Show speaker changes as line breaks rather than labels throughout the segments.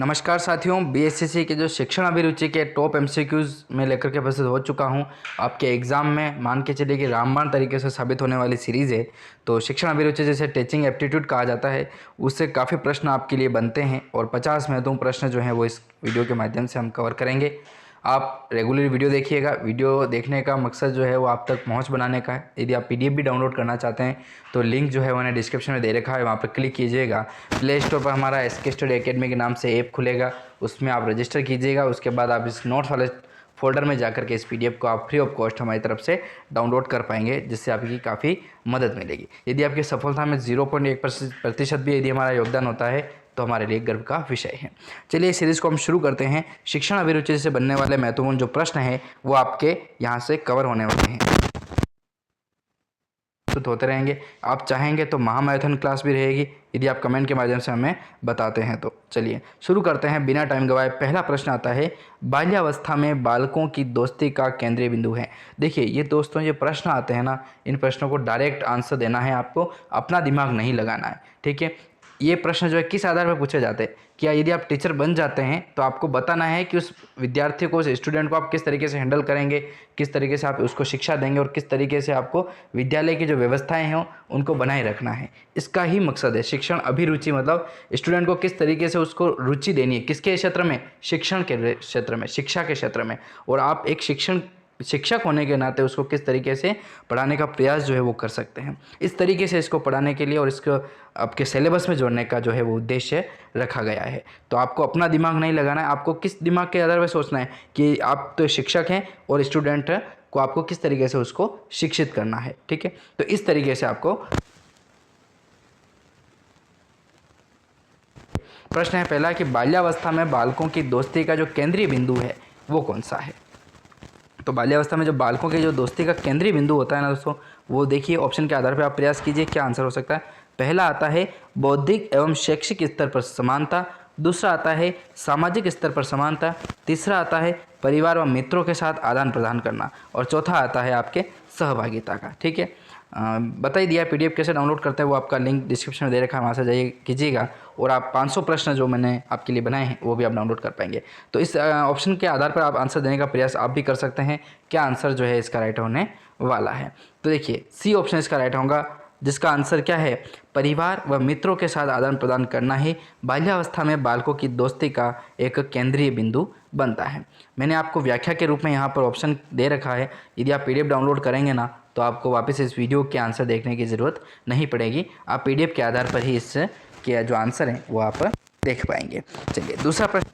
नमस्कार साथियों, बीएससीसी के जो शिक्षण अभिरुचि के टॉप एमसीक्यूज़ में लेकर के उपस्थित हो चुका हूं। आपके एग्ज़ाम में मान के चलिए कि रामबाण तरीके से साबित होने वाली सीरीज़ है। तो शिक्षण अभिरुचि जिसे टीचिंग एप्टीट्यूड कहा जाता है, उससे काफ़ी प्रश्न आपके लिए बनते हैं और 50 महत्वपूर्ण प्रश्न जो हैं वो इस वीडियो के माध्यम से हम कवर करेंगे। आप रेगुलर वीडियो देखिएगा। वीडियो देखने का मकसद जो है वो आप तक पहुंच बनाने का है। यदि आप पीडीएफ भी डाउनलोड करना चाहते हैं तो लिंक जो है मैंने डिस्क्रिप्शन में दे रखा है, वहाँ पर क्लिक कीजिएगा। प्ले स्टोर पर हमारा एसके स्टडी एकेडमी के नाम से ऐप खुलेगा, उसमें आप रजिस्टर कीजिएगा। उसके बाद आप इस नोट्स वाले फोल्डर में जाकर के इस पीडीएफ को आप फ्री ऑफ कॉस्ट हमारी तरफ से डाउनलोड कर पाएंगे, जिससे आपकी काफ़ी मदद मिलेगी। यदि आपकी सफलता में 0.1% भी यदि हमारा योगदान होता है तो हमारे लिए गर्व का विषय है। चलिए इस सीरीज़ को हम शुरू करते हैं। शिक्षण अभिरुचि से बनने वाले महत्वपूर्ण जो प्रश्न हैं वो आपके यहाँ से कवर होने वाले हैं, होते रहेंगे। आप चाहेंगे तो महामैराथन क्लास भी रहेगी, यदि आप कमेंट के माध्यम से हमें बताते हैं तो। चलिए शुरू करते हैं बिना टाइम गवाए। पहला प्रश्न आता है, बाल्यावस्था में बालकों की दोस्ती का केंद्रीय बिंदु है। देखिए ये दोस्तों, ये प्रश्न आते हैं ना, इन प्रश्नों को डायरेक्ट आंसर देना है आपको, अपना दिमाग नहीं लगाना है, ठीक है। ये प्रश्न जो है किस आधार पर पूछे जाते हैं, क्या यदि आप टीचर बन जाते हैं तो आपको बताना है कि उस विद्यार्थी को, उस स्टूडेंट को आप किस तरीके से हैंडल करेंगे, किस तरीके से आप उसको शिक्षा देंगे और किस तरीके से आपको विद्यालय की जो व्यवस्थाएं हैं उनको बनाए रखना है। इसका ही मकसद है शिक्षण अभिरुचि, मतलब स्टूडेंट को किस तरीके से उसको रुचि देनी है, किसके क्षेत्र में, शिक्षण के क्षेत्र में, शिक्षा के क्षेत्र में। और आप एक शिक्षक होने के नाते उसको किस तरीके से पढ़ाने का प्रयास जो है वो कर सकते हैं। इस तरीके से इसको पढ़ाने के लिए और इसको आपके सिलेबस में जोड़ने का जो है वो उद्देश्य रखा गया है। तो आपको अपना दिमाग नहीं लगाना है, आपको किस दिमाग के आधार पर सोचना है कि आप तो शिक्षक हैं और स्टूडेंट को आपको किस तरीके से उसको शिक्षित करना है, ठीक है। तो इस तरीके से आपको प्रश्न है पहला कि बाल्यावस्था में बालकों की दोस्ती का जो केंद्रीय बिंदु है वो कौन सा है। तो बाल्यावस्था में जो बालकों के जो दोस्ती का केंद्रीय बिंदु होता है ना दोस्तों, वो देखिए ऑप्शन के आधार पर आप प्रयास कीजिए क्या आंसर हो सकता है। पहला आता है बौद्धिक एवं शैक्षिक स्तर पर समानता, दूसरा आता है सामाजिक स्तर पर समानता, तीसरा आता है परिवार व मित्रों के साथ आदान प्रदान करना, और चौथा आता है आपके सहभागिता का, ठीक है। बता ही दिया पीडीएफ कैसे डाउनलोड करते हैं, वो आपका लिंक डिस्क्रिप्शन में दे रखा है, वहाँ से जाइए कीजिएगा और आप 500 प्रश्न जो मैंने आपके लिए बनाए हैं वो भी आप डाउनलोड कर पाएंगे। तो इस ऑप्शन के आधार पर आप आंसर देने का प्रयास आप भी कर सकते हैं। क्या आंसर जो है इसका राइट होने वाला है, तो देखिए सी ऑप्शन इसका राइट होगा, जिसका आंसर क्या है, परिवार व मित्रों के साथ आदान प्रदान करना ही बाल्यावस्था में बालकों की दोस्ती का एक केंद्रीय बिंदु बनता है। मैंने आपको व्याख्या के रूप में यहाँ पर ऑप्शन दे रखा है। यदि आप पीडीएफ डाउनलोड करेंगे ना तो आपको वापस इस वीडियो के आंसर देखने की ज़रूरत नहीं पड़ेगी, आप पीडीएफ के आधार पर ही इस के जो आंसर हैं वो आप देख पाएंगे। चलिए दूसरा प्रश्न,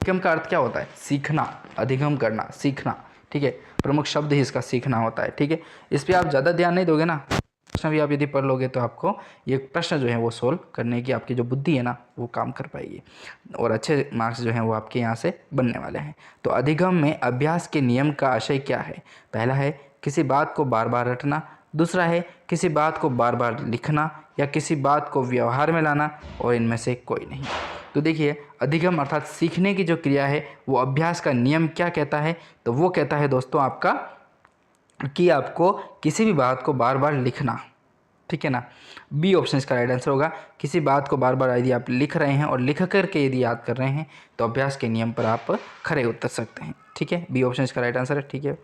अधिगम का अर्थ क्या होता है, सीखना, अधिगम करना, सीखना, ठीक है। प्रमुख शब्द ही इसका सीखना होता है, ठीक है। इस पर आप ज़्यादा ध्यान नहीं दोगे ना प्रश्न भी आप यदि पढ़ लोगे तो आपको ये प्रश्न जो है वो सोल्व करने की आपकी जो बुद्धि है ना वो काम कर पाएगी और अच्छे मार्क्स जो हैं वो आपके यहाँ से बनने वाले हैं। तो अधिगम में अभ्यास के नियम का आशय क्या है? पहला है किसी बात को बार बार रटना, दूसरा है किसी बात को बार बार लिखना, या किसी बात को व्यवहार में लाना, और इनमें से कोई नहीं। तो देखिए अधिगम अर्थात सीखने की जो क्रिया है वो अभ्यास का नियम क्या कहता है? तो वो कहता है दोस्तों आपका कि आपको किसी भी बात को बार बार लिखना, ठीक है ना। बी ऑप्शन इसका राइट आंसर होगा। किसी बात को बार बार यदि आप लिख रहे हैं और लिख करके यदि याद कर रहे हैं तो अभ्यास के नियम पर आप खरे उतर सकते हैं, ठीक है। बी ऑप्शन इसका राइट आंसर है, ठीक है।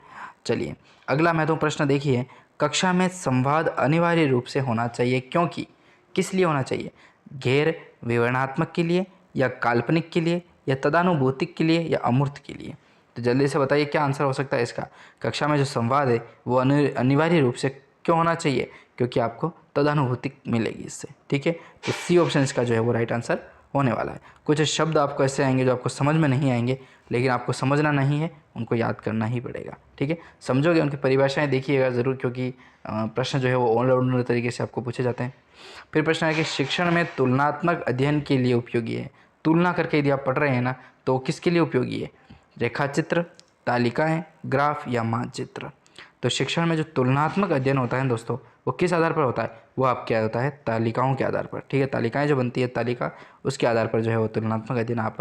चलिए अगला महत्वपूर्ण प्रश्न देखिए, कक्षा में संवाद अनिवार्य रूप से होना चाहिए क्योंकि, किस लिए होना चाहिए? गैर विवरणात्मक के लिए, या काल्पनिक के लिए, या तदानुभूतिक के लिए, या अमूर्त के लिए? तो जल्दी से बताइए क्या आंसर हो सकता है इसका। कक्षा में जो संवाद है वो अनिवार्य रूप से क्यों होना चाहिए? क्योंकि आपको तदानुभूति मिलेगी इससे, ठीक है। तो सी ऑप्शन इसका जो है वो राइट आंसर होने वाला है। कुछ शब्द आपको ऐसे आएंगे जो आपको समझ में नहीं आएंगे, लेकिन आपको समझना नहीं है, उनको याद करना ही पड़ेगा, ठीक है। समझोगे, उनकी परिभाषाएं देखिएगा ज़रूर, क्योंकि प्रश्न जो है वो ऑलराउंडर तरीके से आपको पूछे जाते हैं। फिर प्रश्न है कि शिक्षण में तुलनात्मक अध्ययन के लिए उपयोगी है। तुलना करके यदि आप पढ़ रहे हैं ना तो किसके लिए उपयोगी है? रेखाचित्र, तालिकाएं, ग्राफ, या मानचित्र? तो शिक्षण में जो तुलनात्मक अध्ययन होता है दोस्तों वो किस आधार पर होता है? वो आपके होता है तालिकाओं के आधार पर, ठीक है। तालिकाएं जो बनती है तालिका, उसके आधार पर जो है वो तुलनात्मक अध्ययन आप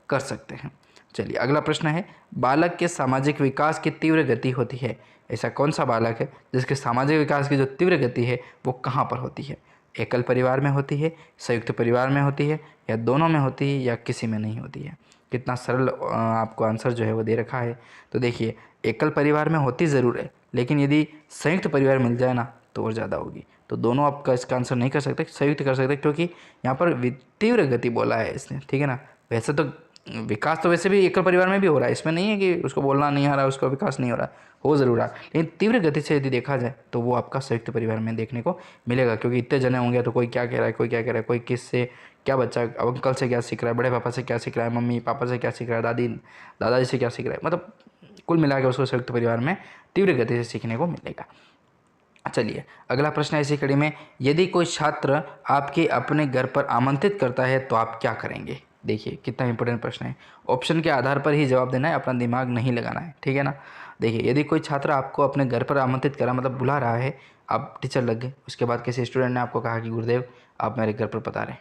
कर सकते हैं। चलिए अगला प्रश्न है, बालक के सामाजिक विकास की तीव्र गति होती है। ऐसा कौन सा बालक है जिसके सामाजिक विकास की जो तीव्र गति है वो कहाँ पर होती है? एकल परिवार में होती है, संयुक्त परिवार में होती है, या दोनों में होती है, या किसी में नहीं होती है? कितना सरल आपको आंसर जो है वो दे रखा है। तो देखिए एकल परिवार में होती ज़रूर है, लेकिन यदि संयुक्त परिवार मिल जाए ना तो और ज़्यादा होगी। तो दोनों आपका इसका आंसर नहीं कर सकते, संयुक्त कर सकते, क्योंकि यहाँ पर तीव्र गति बोला है इसने, ठीक है ना। वैसे तो विकास तो वैसे भी एकल परिवार में भी हो रहा है, इसमें नहीं है कि उसको बोलना नहीं आ रहा, उसका विकास नहीं हो रहा, हो ज़रूर रहा, लेकिन तीव्र गति से यदि देखा जाए तो वो आपका संयुक्त परिवार में देखने को मिलेगा। क्योंकि इतने जने होंगे तो कोई क्या कह रहा है, कोई क्या कह रहा है, कोई किस से क्या, बच्चा अंकल से क्या सीख रहा है, बड़े पापा से क्या सीख रहा है, मम्मी पापा से क्या सीख रहा है, दादी दादाजी से क्या सीख रहा है, मतलब कुल मिला के उसको संयुक्त परिवार में तीव्र गति से सीखने को मिलेगा। चलिए अगला प्रश्न है इसी कड़ी में, यदि कोई छात्र आपके अपने घर पर आमंत्रित करता है तो आप क्या करेंगे? देखिए कितना इंपॉर्टेंट प्रश्न है, ऑप्शन के आधार पर ही जवाब देना है, अपना दिमाग नहीं लगाना है, ठीक है ना। देखिए यदि कोई छात्र आपको अपने घर पर आमंत्रित करा, मतलब बुला रहा है, आप टीचर लग गए, उसके बाद किसी स्टूडेंट ने आपको कहा कि गुरुदेव आप मेरे घर पर पधारें,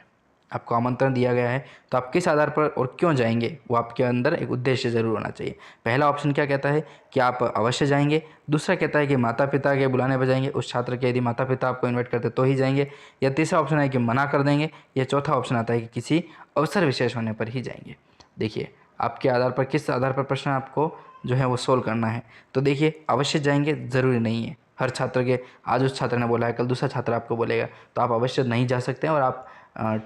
आपको आमंत्रण दिया गया है, तो आप किस आधार पर और क्यों जाएंगे? वो आपके अंदर एक उद्देश्य ज़रूर होना चाहिए। पहला ऑप्शन क्या कहता है कि आप अवश्य जाएंगे, दूसरा कहता है कि माता पिता के बुलाने पर जाएंगे, उस छात्र के यदि माता पिता आपको इन्वाइट करते तो ही जाएंगे, या तीसरा ऑप्शन है कि मना कर देंगे, या चौथा ऑप्शन आता है कि किसी अवसर विशेष होने पर ही जाएंगे। देखिए आपके आधार पर, किस आधार पर प्रश्न आपको जो है वो सोल्व करना है। तो देखिए अवश्य जाएंगे ज़रूरी नहीं है, हर छात्र के, आज उस छात्र ने बोला है कल दूसरा छात्र आपको बोलेगा, तो आप अवश्य नहीं जा सकते हैं। और आप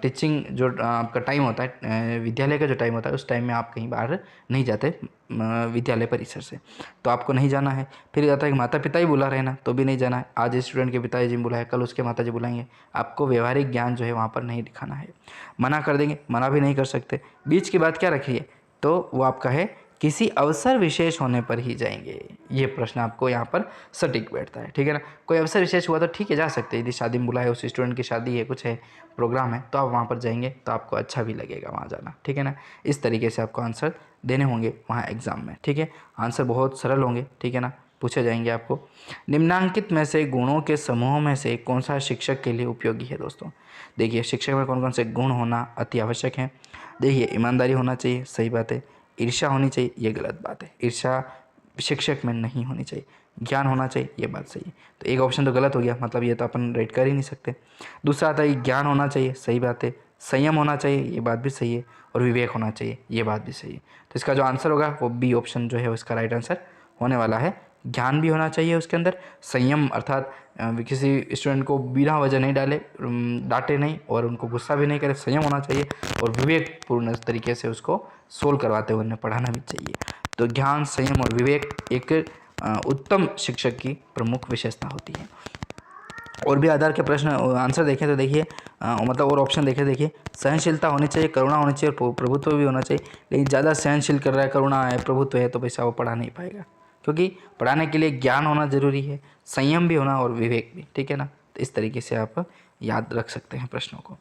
टीचिंग जो आपका टाइम होता है, विद्यालय का जो टाइम होता है, उस टाइम में आप कहीं बाहर नहीं जाते विद्यालय परिसर से, तो आपको नहीं जाना है। फिर आता है कि माता पिता ही बुला रहे हैं ना, तो भी नहीं जाना है। आज स्टूडेंट के पिताजी बुलाए, कल उसके माता जी बुलाएंगे, आपको व्यवहारिक ज्ञान जो है वहाँ पर नहीं दिखाना है। मना कर देंगे, मना भी नहीं कर सकते। बीच की बात क्या रखी है? तो वो आपका है किसी अवसर विशेष होने पर ही जाएंगे। ये प्रश्न आपको यहाँ पर सटीक बैठता है, ठीक है ना। कोई अवसर विशेष हुआ तो ठीक है, जा सकते हैं। यदि शादी में बुलाए, उस स्टूडेंट की शादी है, कुछ है प्रोग्राम है, तो आप वहाँ पर जाएंगे तो आपको अच्छा भी लगेगा वहाँ जाना, ठीक है ना। इस तरीके से आपको आंसर देने होंगे वहाँ एग्ज़ाम में, ठीक है। आंसर बहुत सरल होंगे, ठीक है ना, पूछे जाएंगे आपको। निम्नांकित में से गुणों के समूह में से कौन सा शिक्षक के लिए उपयोगी है? दोस्तों देखिए शिक्षक में कौन कौन से गुण होना अति आवश्यक है। देखिए ईमानदारी होना चाहिए, सही बात है। ईर्ष्या होनी चाहिए, ये गलत बात है, ईर्ष्या शिक्षक में नहीं होनी चाहिए। ज्ञान होना चाहिए, ये बात सही है। तो एक ऑप्शन तो गलत हो गया, मतलब ये तो अपन रेट कर ही नहीं सकते। दूसरा आता है ज्ञान होना चाहिए, सही बात है। संयम होना चाहिए, ये बात भी सही है। और विवेक होना चाहिए, ये बात भी सही है। तो इसका जो आंसर होगा वो बी ऑप्शन जो है उसका राइट आंसर होने वाला है। ज्ञान भी होना चाहिए उसके अंदर, संयम अर्थात किसी स्टूडेंट को बिना वजह नहीं डाले, डांटे नहीं, और उनको गुस्सा भी नहीं करे, संयम होना चाहिए। और विवेकपूर्ण तरीके से उसको सोल्व करवाते हुए उन्हें पढ़ाना भी चाहिए। तो ज्ञान, संयम और विवेक एक उत्तम शिक्षक की प्रमुख विशेषता होती है। और भी आधार के प्रश्न आंसर देखें तो देखिए मतलब और ऑप्शन देखें, देखिए सहनशीलता होनी चाहिए, करुणा होनी चाहिए, और प्रभुत्व भी होना चाहिए। लेकिन ज़्यादा सहनशील कर रहा है, करुणा है, प्रभुत्व है, तो पैसा वो पढ़ा नहीं पाएगा, क्योंकि पढ़ाने के लिए ज्ञान होना ज़रूरी है, संयम भी होना और विवेक भी, ठीक है ना। तो इस तरीके से आप याद रख सकते हैं प्रश्नों को।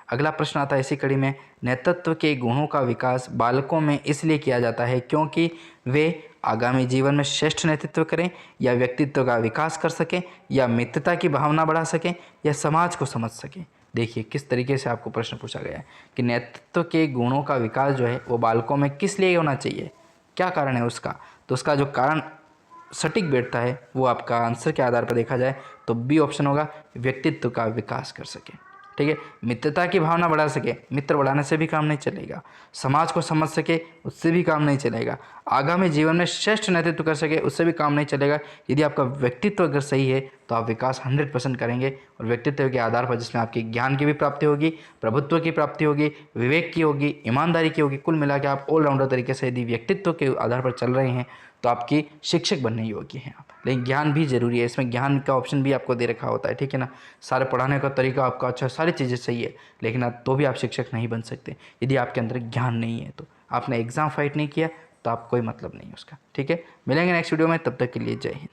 अगला प्रश्न आता है इसी कड़ी में, नेतृत्व के गुणों का विकास बालकों में इसलिए किया जाता है क्योंकि वे आगामी जीवन में श्रेष्ठ नेतृत्व करें, या व्यक्तित्व का विकास कर सकें, या मित्रता की भावना बढ़ा सकें, या समाज को समझ सकें। देखिए किस तरीके से आपको प्रश्न पूछा गया है कि नेतृत्व के गुणों का विकास जो है वो बालकों में किस लिए होना चाहिए, क्या कारण है उसका। तो उसका जो कारण सटीक बैठता है वो आपका आंसर के आधार पर देखा जाए तो बी ऑप्शन होगा, व्यक्तित्व का विकास कर सके। ठीक है, मित्रता की भावना बढ़ा सके, मित्र बढ़ाने से भी काम नहीं चलेगा। समाज को समझ सके, उससे भी काम नहीं चलेगा। आगामी जीवन में श्रेष्ठ नेतृत्व कर सके, उससे भी काम नहीं चलेगा। यदि आपका व्यक्तित्व अगर सही है तो आप विकास 100% करेंगे, और व्यक्तित्व के आधार पर जिसमें आपकी ज्ञान की भी प्राप्ति होगी, प्रभुत्व की प्राप्ति होगी, विवेक की होगी, ईमानदारी की होगी। कुल मिला के आप ऑलराउंडर तरीके से यदि व्यक्तित्व के आधार पर चल रहे हैं तो आपकी शिक्षक बनने योग्य हैं आप। लेकिन ज्ञान भी जरूरी है, इसमें ज्ञान का ऑप्शन भी आपको दे रखा होता है। ठीक है ना, सारे पढ़ाने का तरीका आपका अच्छा, सारी चीज़ें सही है, लेकिन आप तो भी आप शिक्षक नहीं बन सकते यदि आपके अंदर ज्ञान नहीं है। तो आपने एग्ज़ाम फाइट नहीं किया तो आप कोई मतलब नहीं है उसका। ठीक है, मिलेंगे नेक्स्ट वीडियो में, तब तक के लिए जय हिंद।